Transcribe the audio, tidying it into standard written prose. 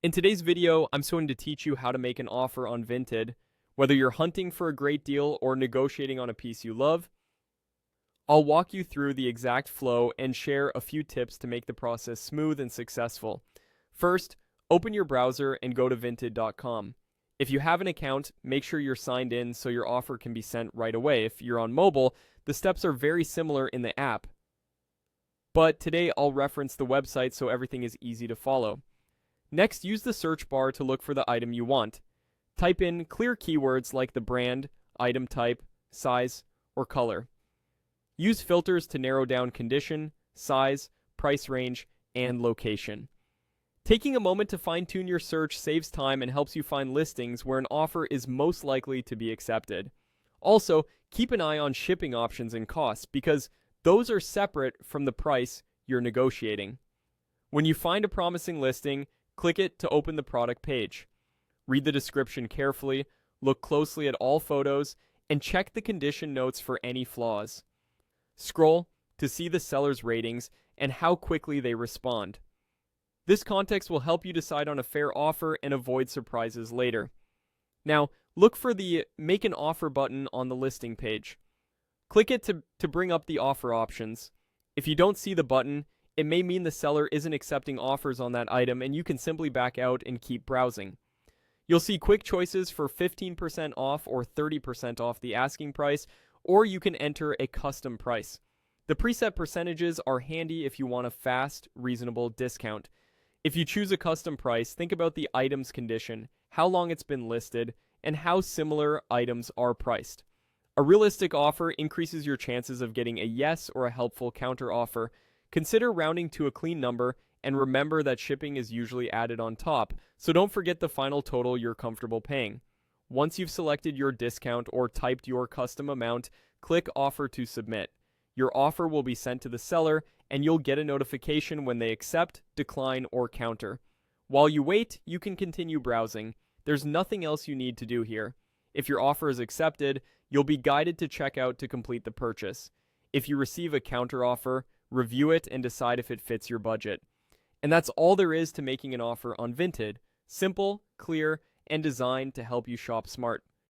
In today's video, I'm going to teach you how to make an offer on Vinted. Whether you're hunting for a great deal or negotiating on a piece you love, I'll walk you through the exact flow and share a few tips to make the process smooth and successful. First, open your browser and go to vinted.com. If you have an account, make sure you're signed in so your offer can be sent right away. If you're on mobile, the steps are very similar in the app. But today I'll reference the website so everything is easy to follow. Next, use the search bar to look for the item you want. Type in clear keywords like the brand, item type, size, or color. Use filters to narrow down condition, size, price range, and location. Taking a moment to fine-tune your search saves time and helps you find listings where an offer is most likely to be accepted. Also, keep an eye on shipping options and costs because those are separate from the price you're negotiating. When you find a promising listing, click it to open the product page. Read the description carefully, look closely at all photos, and check the condition notes for any flaws. Scroll to see the seller's ratings and how quickly they respond. This context will help you decide on a fair offer and avoid surprises later. Now, look for the Make an Offer button on the listing page. Click it to bring up the offer options. If you don't see the button, it may mean the seller isn't accepting offers on that item and you can simply back out and keep browsing. You'll see quick choices for 15% off or 30% off the asking price, or you can enter a custom price. The preset percentages are handy if you want a fast, reasonable discount. If you choose a custom price, think about the item's condition, how long it's been listed, and how similar items are priced. A realistic offer increases your chances of getting a yes or a helpful counter offer. Consider rounding to a clean number and remember that shipping is usually added on top, so don't forget the final total you're comfortable paying. Once you've selected your discount or typed your custom amount, click Offer to submit. Your offer will be sent to the seller and you'll get a notification when they accept, decline, or counter. While you wait, you can continue browsing. There's nothing else you need to do here. If your offer is accepted, you'll be guided to checkout to complete the purchase. If you receive a counter offer, review it and decide if it fits your budget. And that's all there is to making an offer on Vinted. Simple, clear, and designed to help you shop smart.